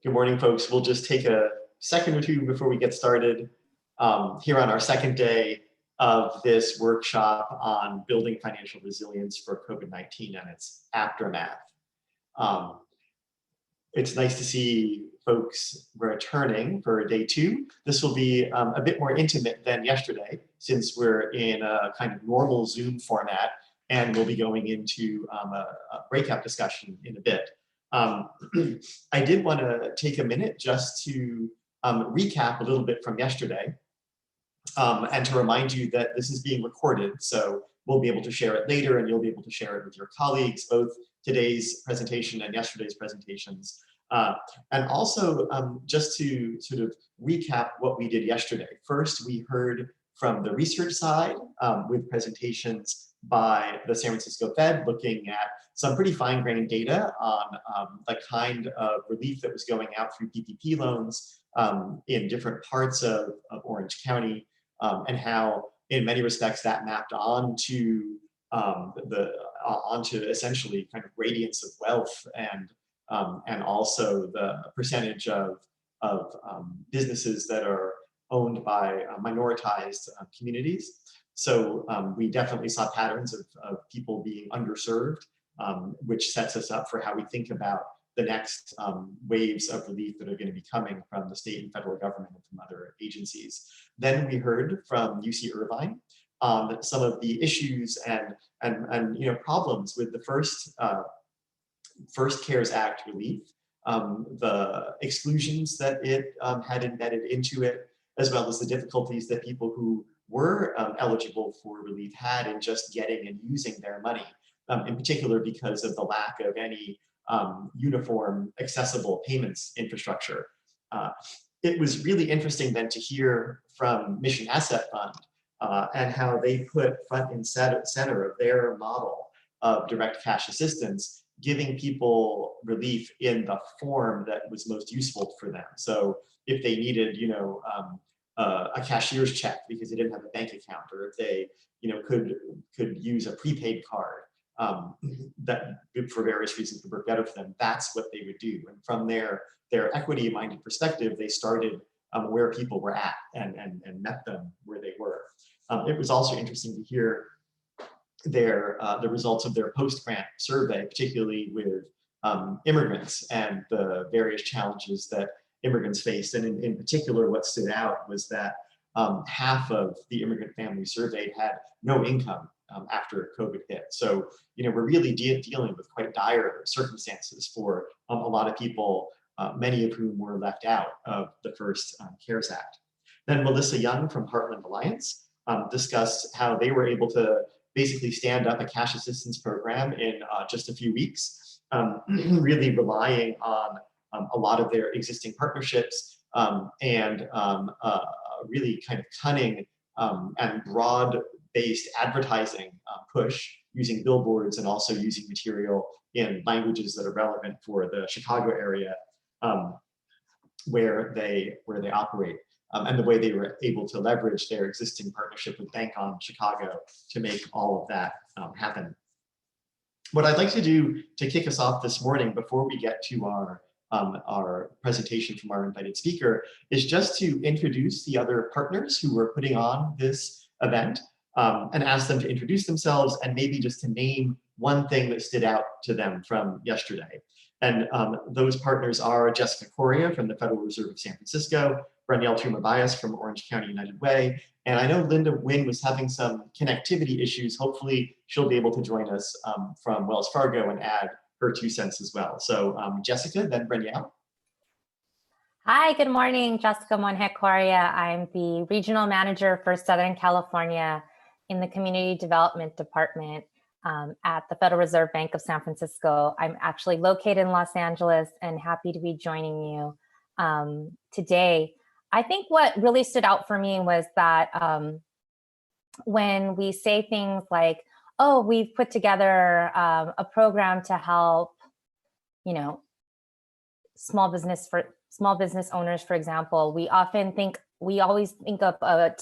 Good morning, folks. We'll just take a second or two before we get started here on our second day of this workshop on building financial resilience for COVID-19 and its aftermath. It's nice to see folks returning for day two. This will be a bit more intimate than yesterday, since we're in a kind of normal Zoom format, and we'll be going into a breakout discussion in a bit. I did want to take a minute just to recap a little bit from yesterday and to remind you that this is being recorded, so we'll be able to share it later and you'll be able to share it with your colleagues, both today's presentation and yesterday's presentations. And also just to sort of recap what we did yesterday. First, we heard from the research side with presentations by the San Francisco Fed looking at some pretty fine-grained data on the kind of relief that was going out through PPP loans in different parts of Orange County, and how in many respects that mapped onto onto essentially kind of gradients of wealth and also the percentage of businesses that are owned by minoritized communities. So we definitely saw patterns of people being underserved, which sets us up for how we think about the next waves of relief that are going to be coming from the state and federal government and from other agencies. Then we heard from UC Irvine on some of the issues and problems with the first CARES Act relief, the exclusions that it had embedded into it, as well as the difficulties that people who were eligible for relief had in just getting and using their money, in particular because of the lack of any uniform accessible payments infrastructure. It was really interesting then to hear from Mission Asset Fund and how they put front and center of their model of direct cash assistance, giving people relief in the form that was most useful for them. So if they needed, a cashier's check because they didn't have a bank account, or if they, could use a prepaid card that for various reasons would work better for them, that's what they would do. And from their equity-minded perspective, they started where people were at and met them where they were. It was also interesting to hear the results of their post-grant survey, particularly with immigrants and the various challenges that immigrants faced. And in particular, what stood out was that half of the immigrant families surveyed had no income after COVID hit. So, we're really dealing with quite dire circumstances for a lot of people, many of whom were left out of the first CARES Act. Then Melissa Young from Heartland Alliance discussed how they were able to basically stand up a cash assistance program in just a few weeks, really relying on a lot of their existing partnerships and a really kind of cunning and broad-based advertising push using billboards and also using material in languages that are relevant for the Chicago area where they operate. And the way they were able to leverage their existing partnership with Bank on Chicago to make all of that happen. What I'd like to do to kick us off this morning before we get to our presentation from our invited speaker is just to introduce the other partners who were putting on this event and ask them to introduce themselves and maybe just to name one thing that stood out to them from yesterday. And those partners are Jessica Coria from the Federal Reserve of San Francisco, Branielle Tumabayas from Orange County United Way, and I know Linda Nguyen was having some connectivity issues. Hopefully she'll be able to join us from Wells Fargo and add her 2 cents as well. So Jessica, then Branielle. Hi, good morning, Jessica Montecoria. I'm the regional manager for Southern California in the Community Development Department at the Federal Reserve Bank of San Francisco. I'm actually located in Los Angeles and happy to be joining you today. I think what really stood out for me was that when we say things like, oh, we've put together a program to help, small business owners, for example, we always think of a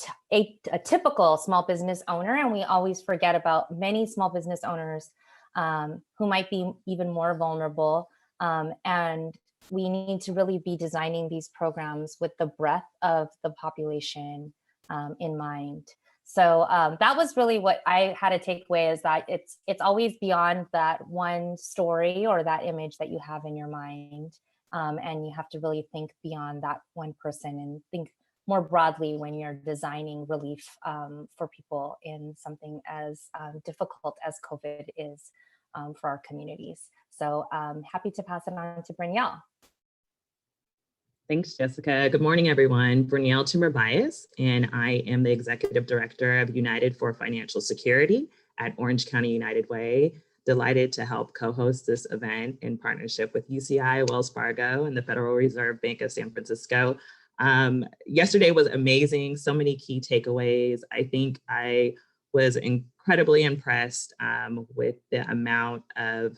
typical small business owner, and we always forget about many small business owners who might be even more vulnerable. And we need to really be designing these programs with the breadth of the population in mind. So that was really what I had to take away, is that it's always beyond that one story or that image that you have in your mind. And you have to really think beyond that one person and think more broadly when you're designing relief for people in something as difficult as COVID is for our communities. So happy to pass it on to Brynjel. Thanks, Jessica. Good morning, everyone. Brynjel Tumor-Bias, and I am the Executive Director of United for Financial Security at Orange County United Way. Delighted to help co-host this event in partnership with UCI, Wells Fargo, and the Federal Reserve Bank of San Francisco. Yesterday was amazing, so many key takeaways. I think I was incredibly impressed with the amount of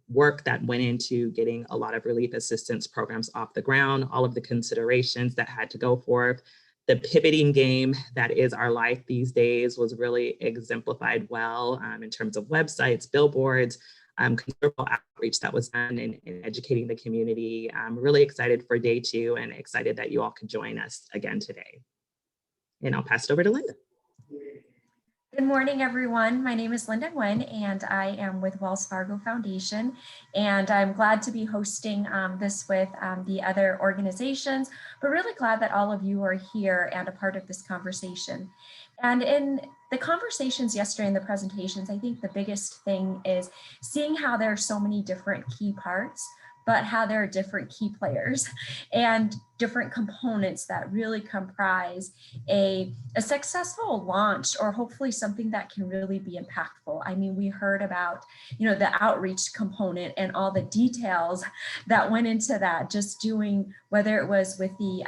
work that went into getting a lot of relief assistance programs off the ground, all of the considerations that had to go forth. The pivoting game that is our life these days was really exemplified well in terms of websites, billboards, considerable outreach that was done in educating the community. I'm really excited for day 2 and excited that you all could join us again today. And I'll pass it over to Linda. Good morning, everyone. My name is Linda Nguyen, and I am with Wells Fargo Foundation. And I'm glad to be hosting this with the other organizations, but really glad that all of you are here and a part of this conversation. And in the conversations yesterday in the presentations, I think the biggest thing is seeing how there are so many different key parts, but how there are different key players and different components that really comprise a successful launch, or hopefully something that can really be impactful. I mean, we heard about, the outreach component and all the details that went into that, just doing, whether it was with the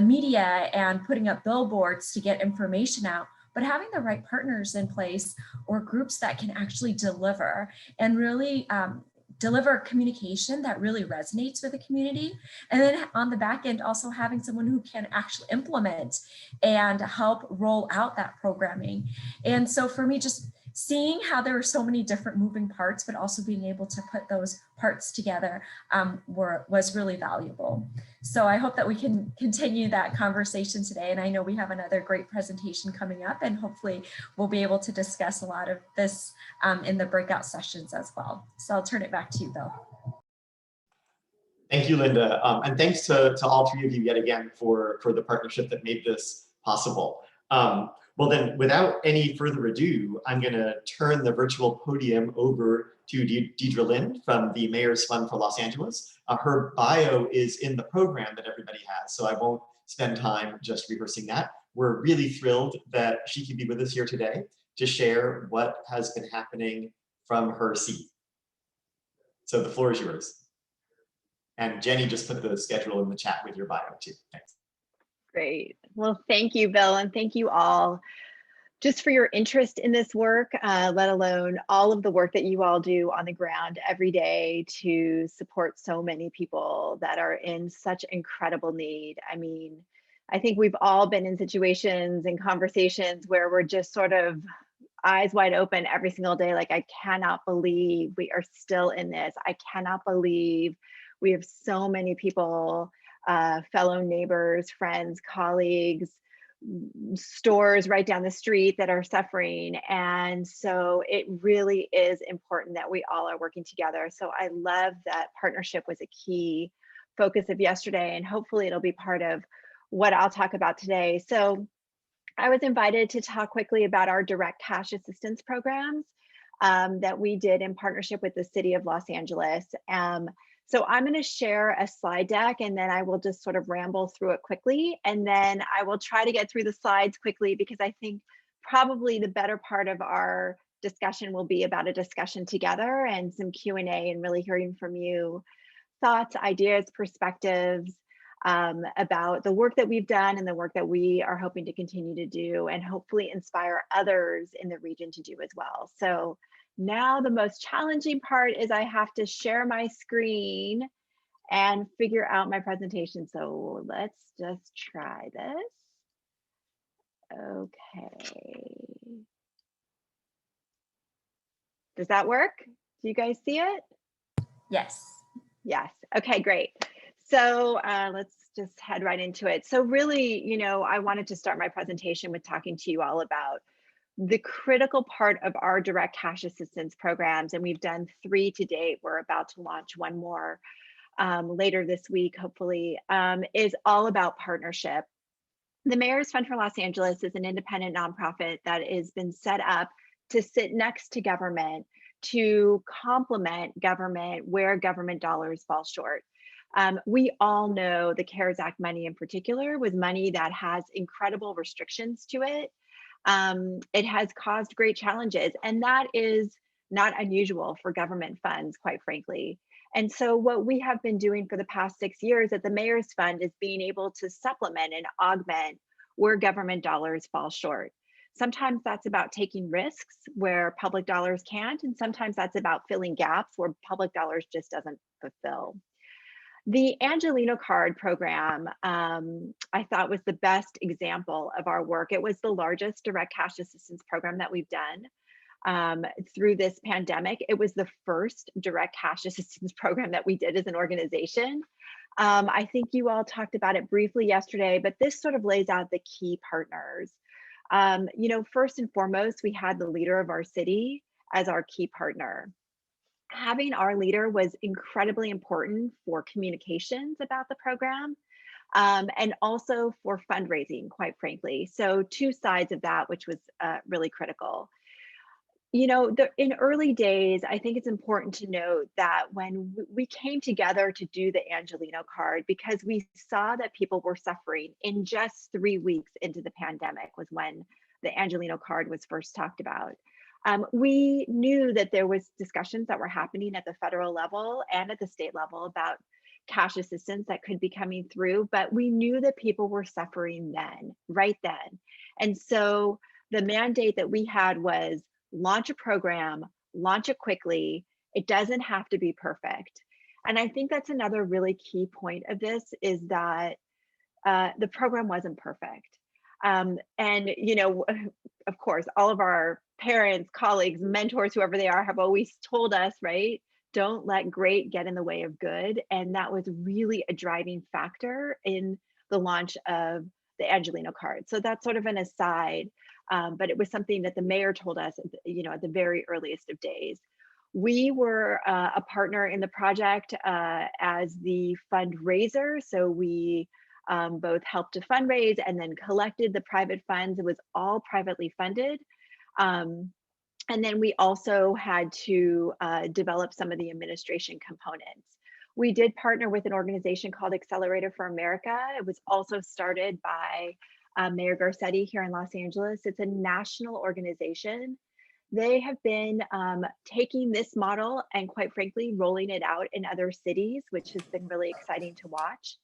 media and putting up billboards to get information out, but having the right partners in place or groups that can actually deliver and really deliver communication that really resonates with the community. And then on the back end, also having someone who can actually implement and help roll out that programming. And so for me, just seeing how there were so many different moving parts, but also being able to put those parts together was really valuable. So I hope that we can continue that conversation today. And I know we have another great presentation coming up, and hopefully we'll be able to discuss a lot of this in the breakout sessions as well. So I'll turn it back to you, Bill. Thank you, Linda. And thanks to all 3 of you yet again for the partnership that made this possible. Well then, without any further ado, I'm going to turn the virtual podium over to Deidre Lind from the Mayor's Fund for Los Angeles. Her bio is in the program that everybody has, so I won't spend time just rehearsing that. We're really thrilled that she could be with us here today to share what has been happening from her seat. So the floor is yours. And Jenny just put the schedule in the chat with your bio too. Thanks. Great. Well, thank you, Bill, and thank you all just for your interest in this work, let alone all of the work that you all do on the ground every day to support so many people that are in such incredible need. I mean, I think we've all been in situations and conversations where we're just sort of eyes wide open every single day. Like, I cannot believe we are still in this. I cannot believe we have so many people, fellow neighbors, friends, colleagues, stores right down the street that are suffering. And so it really is important that we all are working together. So I love that partnership was a key focus of yesterday, and hopefully it'll be part of what I'll talk about today. So I was invited to talk quickly about our direct cash assistance programs that we did in partnership with the City of Los Angeles. So I'm going to share a slide deck, and then I will just sort of ramble through it quickly. And then I will try to get through the slides quickly, because I think probably the better part of our discussion will be about a discussion together and some Q&A, and really hearing from you thoughts, ideas, perspectives about the work that we've done and the work that we are hoping to continue to do, and hopefully inspire others in the region to do as well. So now the most challenging part is I have to share my screen and figure out my presentation. So let's just try this. Okay. Does that work? Do you guys see it? Yes. Yes. Okay, great. So let's just head right into it. So really, I wanted to start my presentation with talking to you all about the critical part of our direct cash assistance programs. And we've done 3 to date. We're about to launch one more later this week, hopefully, is all about partnership. The Mayor's Fund for Los Angeles is an independent nonprofit that has been set up to sit next to government to complement government where government dollars fall short. We all know the CARES Act money in particular was money that has incredible restrictions to it. It has caused great challenges, and that is not unusual for government funds, quite frankly. And so what we have been doing for the past 6 years at the Mayor's Fund is being able to supplement and augment where government dollars fall short. Sometimes that's about taking risks where public dollars can't, and sometimes that's about filling gaps where public dollars just doesn't fulfill. The Angelino Card program, I thought was the best example of our work. It was the largest direct cash assistance program that we've done through this pandemic. It was the first direct cash assistance program that we did as an organization. I think you all talked about it briefly yesterday, but this sort of lays out the key partners. First and foremost, we had the leader of our city as our key partner. Having our leader was incredibly important for communications about the program and also for fundraising, quite frankly. So 2 sides of that, which was really critical. In early days, I think it's important to note that when we came together to do the Angelino Card, because we saw that people were suffering in just 3 weeks into the pandemic was when the Angelino Card was first talked about. We knew that there was discussions that were happening at the federal level and at the state level about cash assistance that could be coming through, but we knew that people were suffering then, right then. And so the mandate that we had was launch a program, launch it quickly. It doesn't have to be perfect. And I think that's another really key point of this is that the program wasn't perfect. Of course, all of our parents, colleagues, mentors, whoever they are, have always told us, right? Don't let great get in the way of good. And that was really a driving factor in the launch of the Angelino Card. So that's sort of an aside, but it was something that the mayor told us, at the very earliest of days. We were a partner in the project as the fundraiser. So we both helped to fundraise and then collected the private funds. It was all privately funded. And then we also had to develop some of the administration components. We did partner with an organization called Accelerator for America. It was also started by Mayor Garcetti here in Los Angeles. It's a national organization. They have been taking this model and quite frankly, rolling it out in other cities, which has been really exciting to watch.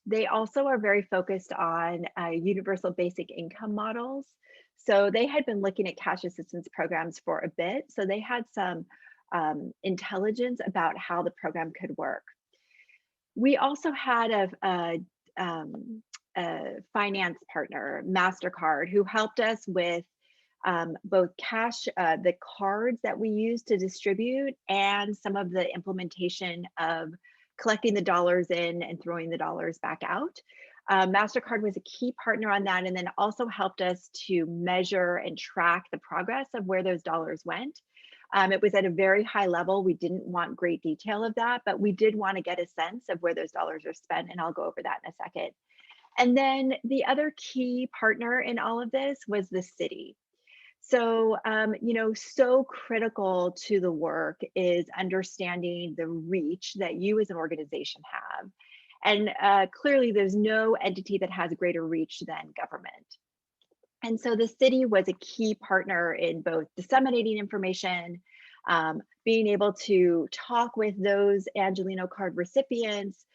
They also are very focused on universal basic income models. So they had been looking at cash assistance programs for a bit. So they had some intelligence about how the program could work. We also had a finance partner, MasterCard, who helped us with both cash, the cards that we use to distribute, and some of the implementation of collecting the dollars in and throwing the dollars back out. MasterCard was a key partner on that, and then also helped us to measure and track the progress of where those dollars went. It was at a very high level. We didn't want great detail of that, but we did want to get a sense of where those dollars are spent, and I'll go over that in a second. And then the other key partner in all of this was the city. So, so critical to the work is understanding the reach that you as an organization have. And clearly there's no entity that has greater reach than government. And so the city was a key partner in both disseminating information, being able to talk with those Angelino Card recipients.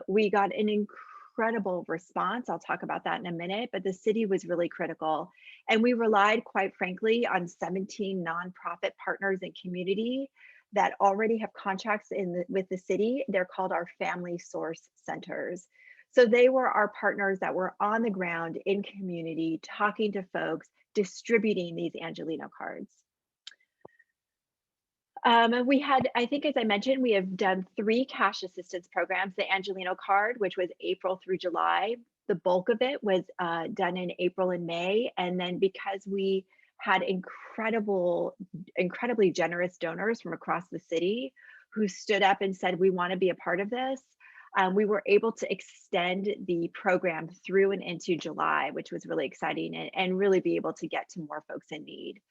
We got an incredible response. I'll talk about that in a minute, but the city was really critical. And we relied, quite frankly, on 17 nonprofit partners and community that already have contracts with the city. They're called our family source centers. So they were our partners that were on the ground in community, talking to folks, distributing these Angelino cards. We had, I think, as I mentioned, we have done 3 cash assistance programs, the Angelino Card, which was April through July. The bulk of it was done in April and May. And then because we had incredibly generous donors from across the city who stood up and said, we want to be a part of this, we were able to extend the program through and into July, which was really exciting, and really be able to get to more folks in need.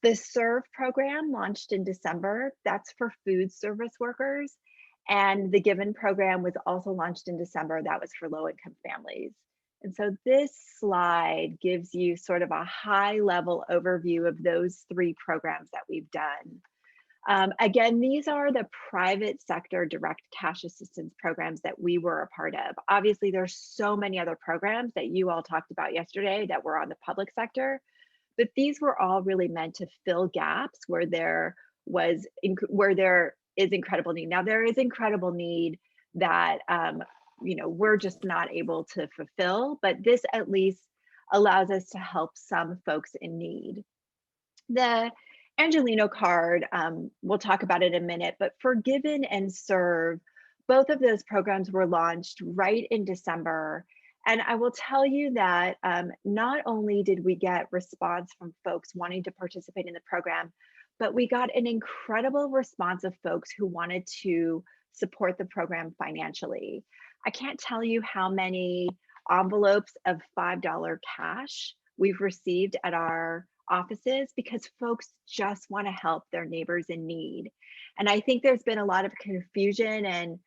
The SERVE program launched in December. That's for food service workers. And the Given program was also launched in December. That was for low-income families. And so this slide gives you sort of a high-level overview of those 3 programs that we've done. Again, these are the private sector direct cash assistance programs that we were a part of. Obviously, there's so many other programs that you all talked about yesterday that were on the public sector, but these were all really meant to fill gaps where there is incredible need. Now, there is incredible need that we're just not able to fulfill, but this at least allows us to help some folks in need. The Angelino Card, we'll talk about it in a minute, but for Given and Serve, both of those programs were launched right in December. And I will tell you that not only did we get response from folks wanting to participate in the program, but we got an incredible response of folks who wanted to support the program financially. I can't tell you how many envelopes of $5 cash we've received at our offices because folks just want to help their neighbors in need. And I think there's been a lot of confusion and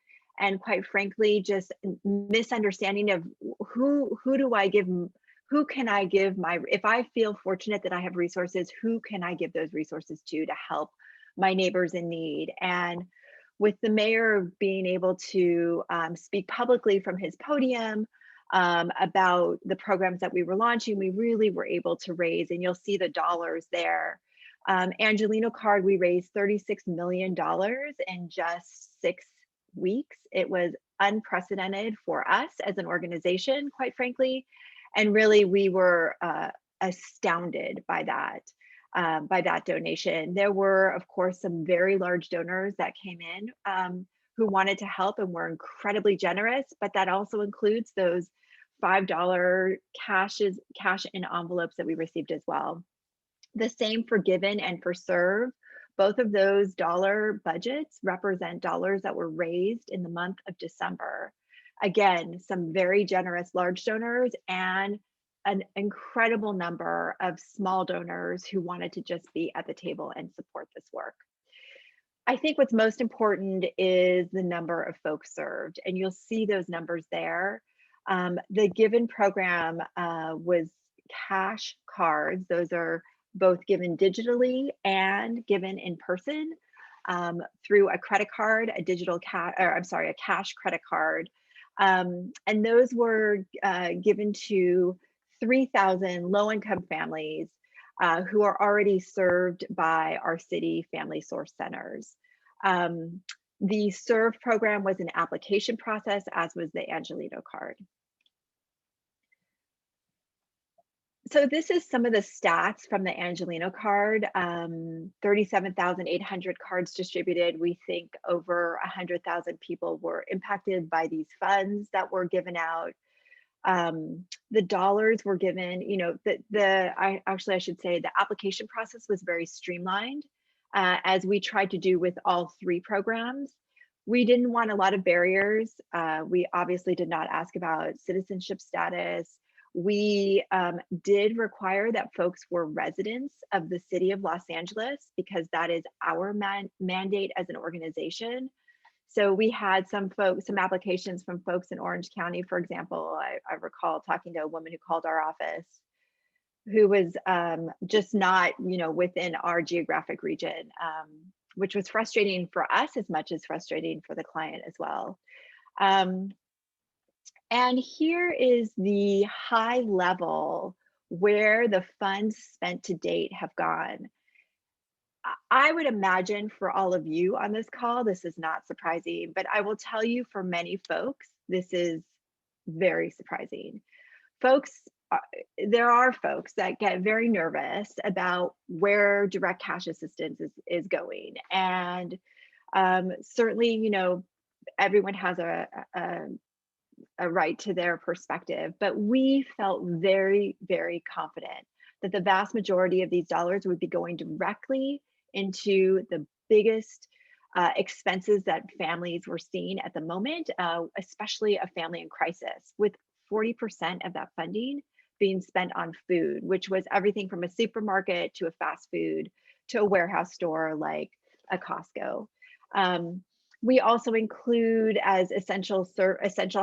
quite frankly, just misunderstanding of who can I give if I feel fortunate that I have resources, who can I give those resources to help my neighbors in need? And with the mayor being able to speak publicly from his podium about the programs that we were launching, we really were able to raise, and you'll see the dollars there. Angelino Card, we raised $36 million in just 6 weeks. It was unprecedented for us as an organization, quite frankly. And really, we were astounded by that donation. There were, of course, some very large donors that came in who wanted to help and were incredibly generous, but that also includes those $5 cash in envelopes that we received as well. The same for Given and for Serve. Both of those dollar budgets represent dollars that were raised in the month of December. Again, some very generous large donors and an incredible number of small donors who wanted to just be at the table and support this work. I think what's most important is the number of folks served, and you'll see those numbers there. The Given program was cash cards. Those are both given digitally and given in person through a credit card, a cash credit card. And those were given to 3,000 low-income families who are already served by our city family source centers. The SERVE program was an application process, as was the Angelino Card. So this is some of the stats from the Angelino Card. 37,800 cards distributed. We think over 100,000 people were impacted by these funds that were given out. The dollars were given, I should say the application process was very streamlined, as we tried to do with all 3 programs. We didn't want a lot of barriers. We obviously did not ask about citizenship status. We did require that folks were residents of the city of Los Angeles because that is our mandate as an organization. So we had some applications from folks in Orange County, for example. I recall talking to a woman who called our office who was just not, within our geographic region, which was frustrating for us as much as frustrating for the client as well. And here is the high level where the funds spent to date have gone. I would imagine for all of you on this call, this is not surprising, but I will tell you for many folks, this is very surprising. Folks there are folks that get very nervous about where direct cash assistance is going. And certainly, you know, everyone has a right to their perspective, but we felt very, very confident that the vast majority of these dollars would be going directly into the biggest expenses that families were seeing at the moment, especially a family in crisis, with 40% of that funding being spent on food, which was everything from a supermarket to a fast food to a warehouse store like a Costco. We also include as essential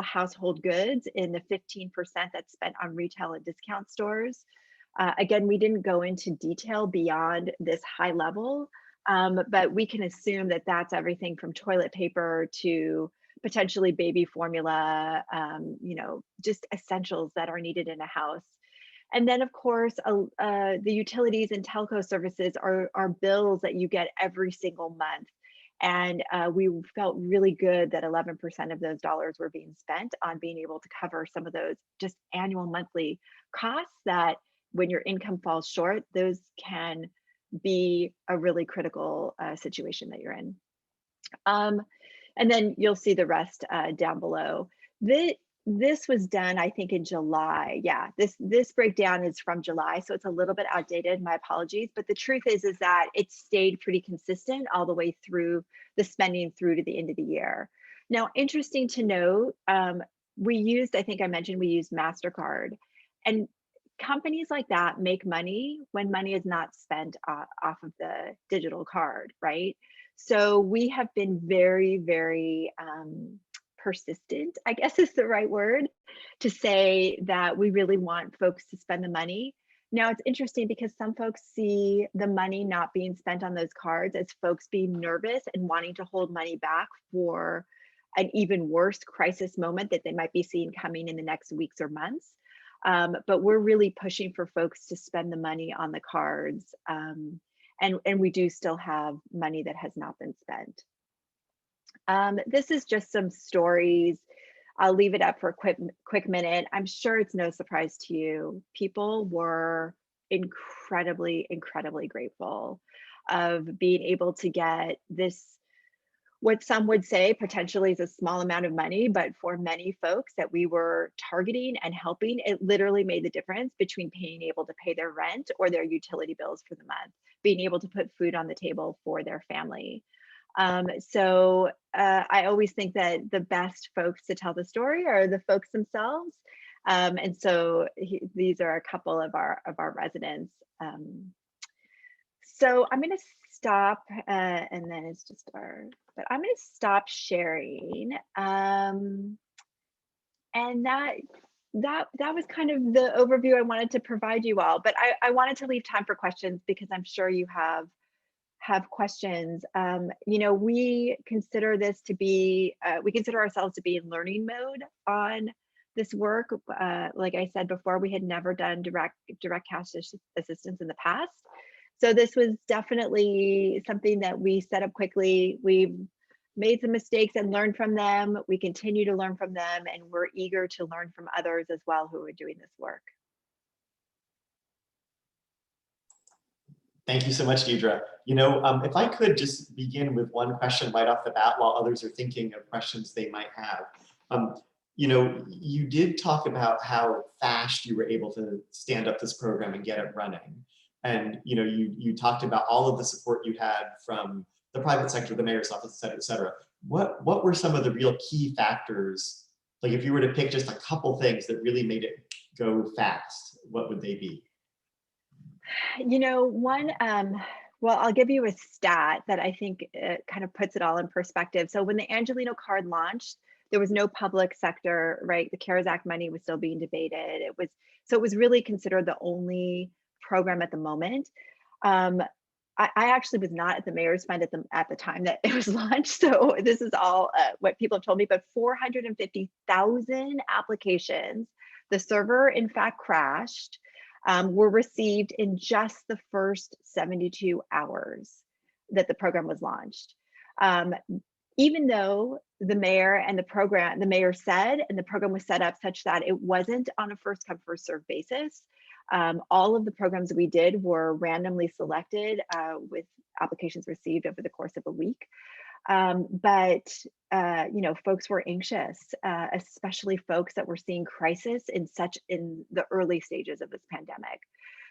household goods in the 15% that's spent on retail and discount stores. Again, we didn't go into detail beyond this high level, but we can assume that that's everything from toilet paper to potentially baby formula, you know, just essentials that are needed in a house. And then of course, the utilities and telco services are bills that you get every single month. And we felt really good that 11% of those dollars were being spent on being able to cover some of those just annual monthly costs that when your income falls short, those can be a really critical situation that you're in. And then you'll see the rest down below. This was done, I think, in July. Yeah, this breakdown is from July, so it's a little bit outdated. My apologies, but the truth is that it stayed pretty consistent all the way through the spending through to the end of the year. Now, interesting to note, we used, I think I mentioned, we used MasterCard, and companies like that make money when money is not spent off of the digital card, right? So we have been very, very persistent, I guess is the right word, to say that we really want folks to spend the money. Now it's interesting because some folks see the money not being spent on those cards as folks being nervous and wanting to hold money back for an even worse crisis moment that they might be seeing coming in the next weeks or months. But we're really pushing for folks to spend the money on the cards. And we do still have money that has not been spent. This is just some stories. I'll leave it up for a quick minute. I'm sure it's no surprise to you. People were incredibly, incredibly grateful of being able to get this, what some would say potentially is a small amount of money, but for many folks that we were targeting and helping, it literally made the difference between being able to pay their rent or their utility bills for the month, being able to put food on the table for their family. So I always think that the best folks to tell the story are the folks themselves. And so these are a couple of our residents. So I'm going to stop and then it's just but I'm going to stop sharing. And that was kind of the overview I wanted to provide you all, but I wanted to leave time for questions because I'm sure you have questions. You know, we consider this to be, we consider ourselves to be in learning mode on this work. Like I said before, we had never done direct cash assistance in the past. So this was definitely something that we set up quickly. We made some mistakes and learned from them. We continue to learn from them, and we're eager to learn from others as well who are doing this work. Thank you so much, Deidre. You know, if I could just begin with one question right off the bat while others are thinking of questions they might have. You know, you did talk about how fast you were able to stand up this program and get it running. And, you know, you talked about all of the support you had from the private sector, the mayor's office, et cetera, et cetera. What were some of the real key factors? Like if you were to pick just a couple things that really made it go fast, what would they be? You know, one, well, I'll give you a stat that I think kind of puts it all in perspective. So when the Angelino card launched, there was no public sector, right? The CARES Act money was still being debated. So it was really considered the only program at the moment. I actually was not at the mayor's fund at the time that it was launched. So this is all what people have told me, but 450,000 applications. The server in fact crashed. Were received in just the first 72 hours that the program was launched. even though the mayor said, and the program was set up such that it wasn't on a first come, first served basis. All of the programs that we did were randomly selected with applications received over the course of a week. But folks were anxious, especially folks that were seeing crisis in the early stages of this pandemic.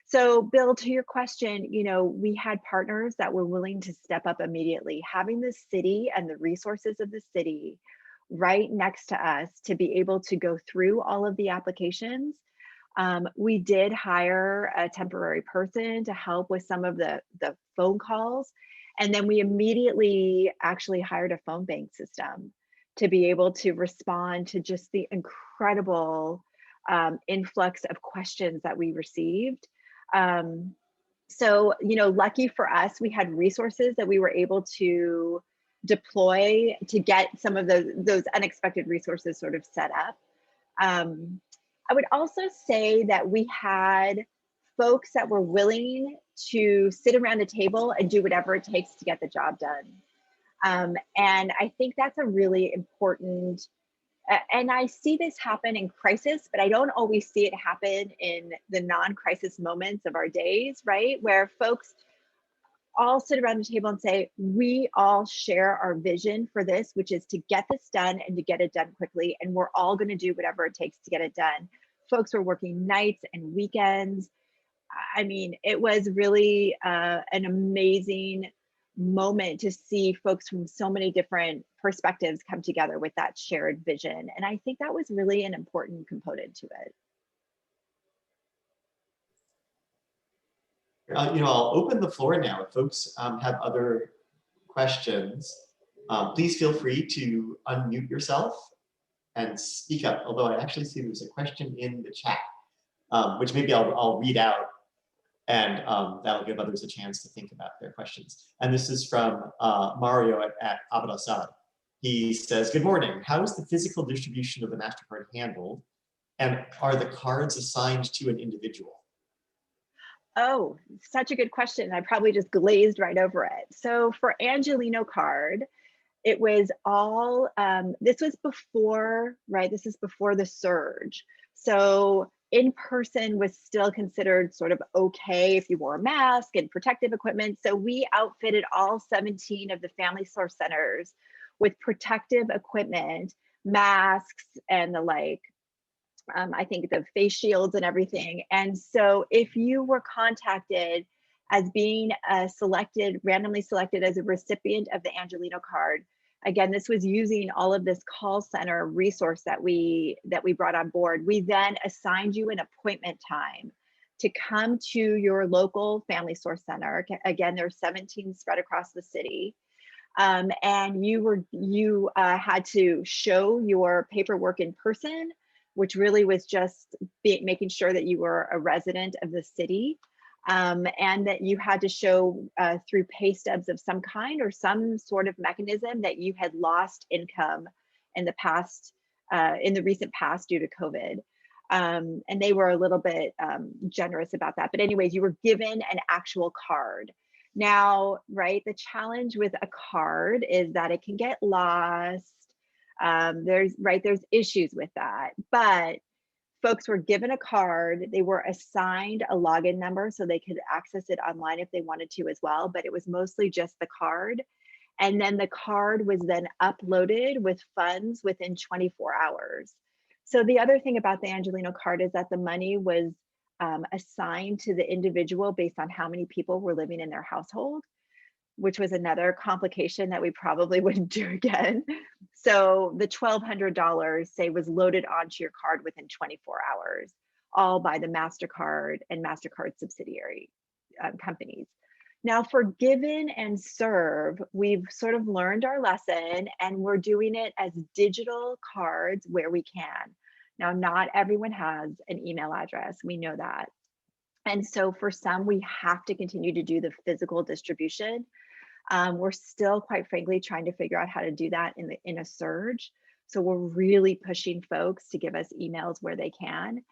So Bill, to your question, we had partners that were willing to step up immediately. Having the city and the resources of the city right next to us to be able to go through all of the applications. We did hire a temporary person to help with some of the phone calls. And then we immediately actually hired a phone bank system to be able to respond to just the incredible influx of questions that we received. So, lucky for us, we had resources that we were able to deploy to get some of those unexpected resources sort of set up. I would also say that we had folks that were willing to sit around a table and do whatever it takes to get the job done. And I think that's a really important, and I see this happen in crisis, but I don't always see it happen in the non-crisis moments of our days, right? Where folks all sit around the table and say, we all share our vision for this, which is to get this done and to get it done quickly. And we're all going to do whatever it takes to get it done. Folks were working nights and weekends. I mean, it was really an amazing moment to see folks from so many different perspectives come together with that shared vision. And I think that was really an important component to it. I'll open the floor now. If folks have other questions, please feel free to unmute yourself and speak up. Although I actually see there's a question in the chat, which maybe I'll read out, and that'll give others a chance to think about their questions. And this is from Mario at Abd Assad. He says, good morning. How is the physical distribution of the MasterCard handled? And are the cards assigned to an individual? Oh, such a good question. I probably just glazed right over it. So for Angelino Card, it was all, this was before, right? This is before the surge. So in person was still considered sort of okay if you wore a mask and protective equipment. So we outfitted all 17 of the family source centers with protective equipment, masks and the like. I think the face shields and everything. And so if you were contacted as being randomly selected as a recipient of the Angelino card, again, this was using all of this call center resource that we brought on board. We then assigned you an appointment time to come to your local family source center. Again, there's 17 spread across the city. And you had to show your paperwork in person, which really was just making sure that you were a resident of the city, and that you had to show through pay stubs of some kind or some sort of mechanism that you had lost income in the recent past due to COVID. And they were a little bit generous about that. But anyways, you were given an actual card. Now, right, the challenge with a card is that it can get lost. There's issues with that, but folks were given a card. They were assigned a login number so they could access it online if they wanted to as well, but it was mostly just the card. And then the card was then uploaded with funds within 24 hours. So the other thing about the Angelino card is that the money was assigned to the individual based on how many people were living in their household, which was another complication that we probably wouldn't do again. So the $1,200, say, was loaded onto your card within 24 hours, all by the MasterCard and MasterCard subsidiary companies. Now for Given and Serve, we've sort of learned our lesson and we're doing it as digital cards where we can. Now, not everyone has an email address, we know that. And so for some, we have to continue to do the physical distribution. We're still, quite frankly, trying to figure out how to do that in a surge. So we're really pushing folks to give us emails where they can.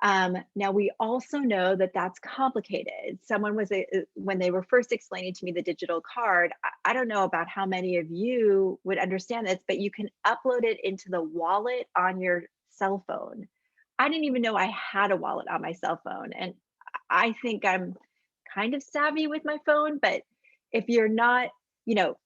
Now we also know that that's complicated. Someone was, when they were first explaining to me the digital card, I don't know about how many of you would understand this, but you can upload it into the wallet on your cell phone. I didn't even know I had a wallet on my cell phone. And I think I'm kind of savvy with my phone, but if you're not, you know,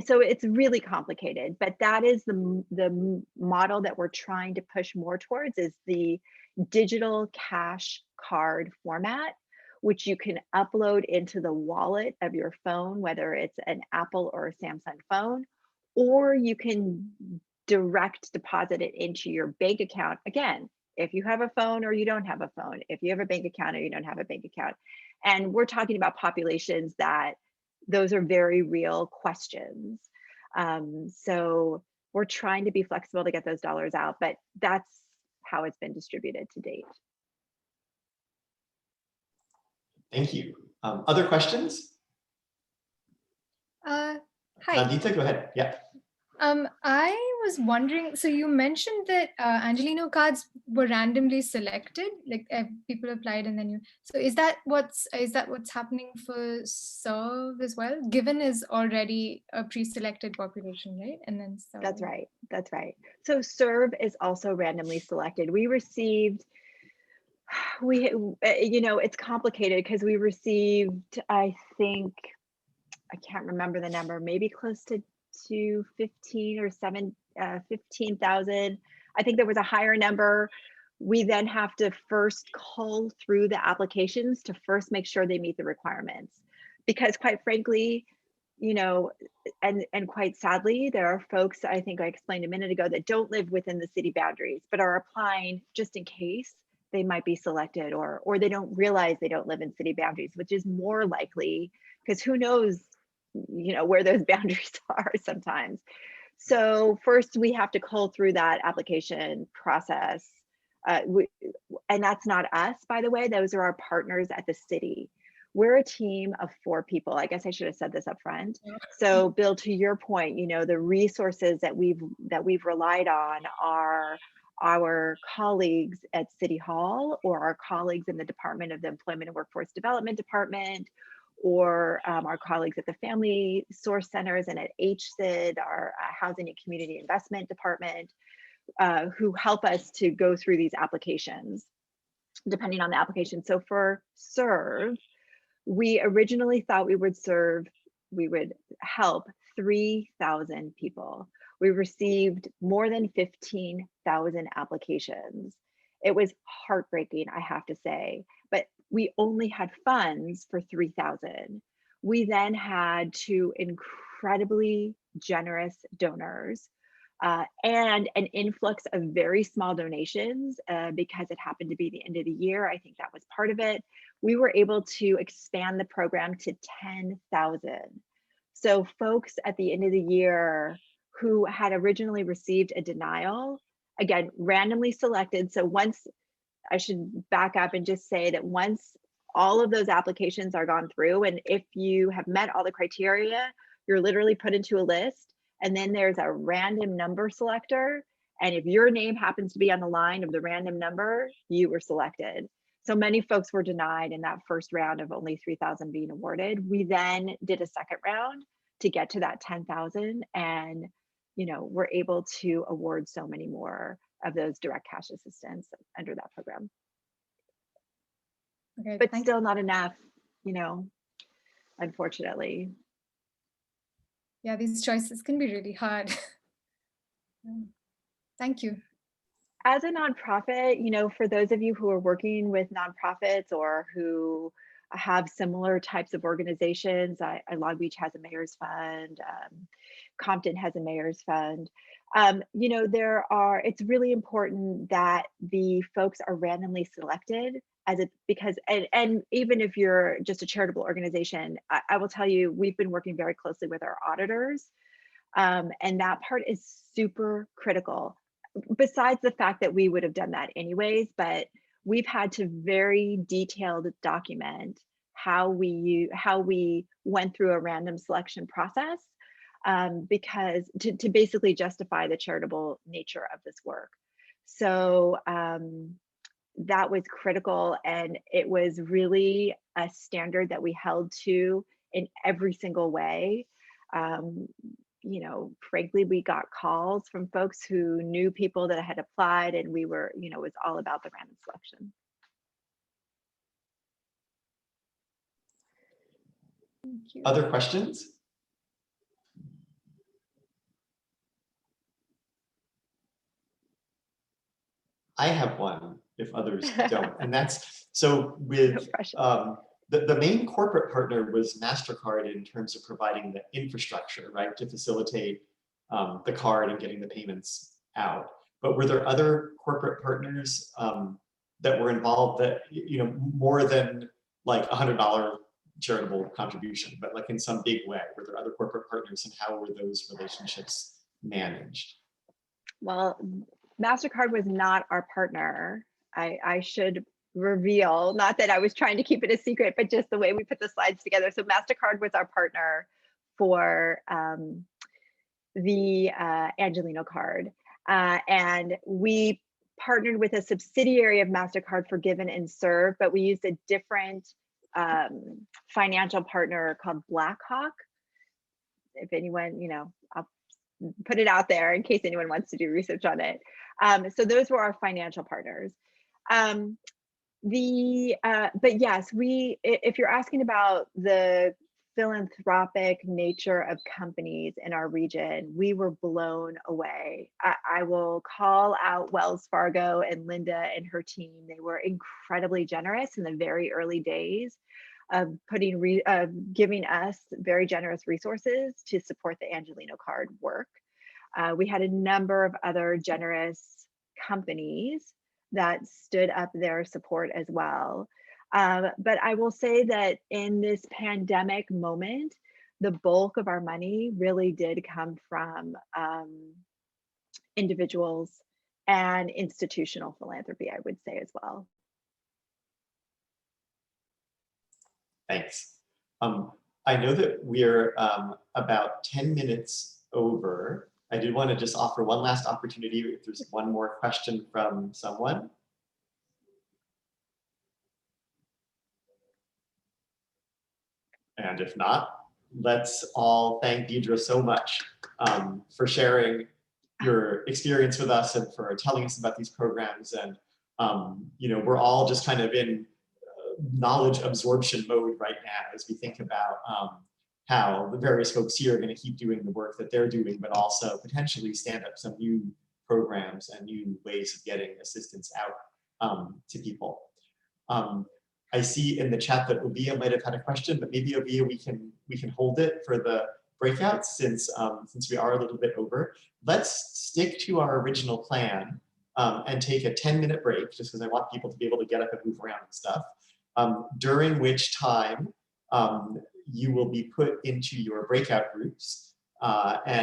so it's really complicated, but that is the model that we're trying to push more towards, is the digital cash card format, which you can upload into the wallet of your phone, whether it's an Apple or a Samsung phone, or you can direct deposit it into your bank account. Again, if you have a phone or you don't have a phone, if you have a bank account or you don't have a bank account. And we're talking about populations that those are very real questions. So we're trying to be flexible to get those dollars out, but that's how it's been distributed to date. Thank you. Other questions? Hi. Deidre, go ahead. Yeah. I was wondering, so you mentioned that Angelino cards were randomly selected, like people applied and then you, so is that what's happening for Serve as well? Given is already a pre-selected population, right? And then Serve. That's right. That's right. So Serve is also randomly selected. We received, you know, it's complicated because we received, I think, I can't remember the number, maybe close to 15 or 15,000. I think there was a higher number. We then have to first cull through the applications to first make sure they meet the requirements. Because quite frankly, you know, and quite sadly, there are folks, I think I explained a minute ago, that don't live within the city boundaries, but are applying just in case they might be selected, or they don't realize they don't live in city boundaries, which is more likely, because who knows, you know, where those boundaries are sometimes. So first we have to cull through that application process. And that's not us, by the way, those are our partners at the city. We're a team of 4 people. I guess I should have said this up front. So Bill, to your point, you know, the resources that we've relied on are our colleagues at City Hall, or our colleagues in the Department of the Employment and Workforce Development Department, or our colleagues at the Family Source Centers and at HSID, our Housing and Community Investment Department, who help us to go through these applications, depending on the application. So for Serve, we originally thought we would help 3,000 people. We received more than 15,000 applications. It was heartbreaking, I have to say, but we only had funds for 3,000. We then had 2 incredibly generous donors and an influx of very small donations because it happened to be the end of the year. I think that was part of it. We were able to expand the program to 10,000. So folks at the end of the year who had originally received a denial, again, randomly selected. So once, I should back up and just say that once all of those applications are gone through, and if you have met all the criteria, you're literally put into a list, and then there's a random number selector. And if your name happens to be on the line of the random number, you were selected. So many folks were denied in that first round of only 3,000 being awarded. We then did a second round to get to that 10,000, and you know, we're able to award so many more of those direct cash assistance under that program. Okay, but still not enough, you know, unfortunately. Yeah, these choices can be really hard. Thank you. As a nonprofit, you know, for those of you who are working with nonprofits or who have similar types of organizations, Long Beach has a mayor's fund, Compton has a mayor's fund. You know, it's really important that the folks are randomly selected because even if you're just a charitable organization, I will tell you, we've been working very closely with our auditors, and that part is super critical. Besides the fact that we would have done that anyways, but we've had to very detailed document how we went through a random selection process, because to basically justify the charitable nature of this work. So that was critical, and it was really a standard that we held to in every single way. You know, frankly, we got calls from folks who knew people that had applied, and we were, you know, it was all about the random selection. Thank you. Other questions? I have one if others don't, and that's, so with the main corporate partner was MasterCard in terms of providing the infrastructure, right, to facilitate the card and getting the payments out. But were there other corporate partners that were involved that, you know, more than like $100 charitable contribution, but like in some big way? Were there other corporate partners, and how were those relationships managed? Well, MasterCard was not our partner. I should reveal, not that I was trying to keep it a secret, but just the way we put the slides together. So MasterCard was our partner for the Angelino card. And we partnered with a subsidiary of MasterCard for Given and Serve, but we used a different financial partner called Blackhawk. If anyone, you know, I'll put it out there in case anyone wants to do research on it. So those were our financial partners. But yes, if you're asking about the philanthropic nature of companies in our region, we were blown away. I will call out Wells Fargo and Linda and her team. They were incredibly generous in the very early days of giving us very generous resources to support the Angelino card work. We had a number of other generous companies that stood up their support as well. But I will say that in this pandemic moment, the bulk of our money really did come from individuals and institutional philanthropy, I would say as well. Thanks. I know that we're about 10 minutes over. I did want to just offer one last opportunity if there's one more question from someone. And if not, let's all thank Deidre so much for sharing your experience with us and for telling us about these programs. And you know, we're all just kind of in knowledge absorption mode right now as we think about how the various folks here are going to keep doing the work that they're doing, but also potentially stand up some new programs and new ways of getting assistance out to people. I see in the chat that Obia might have had a question, but maybe Obia, we can hold it for the breakouts since we are a little bit over. Let's stick to our original plan and take a 10-minute break, just because I want people to be able to get up and move around and stuff. During which time you will be put into your breakout groups and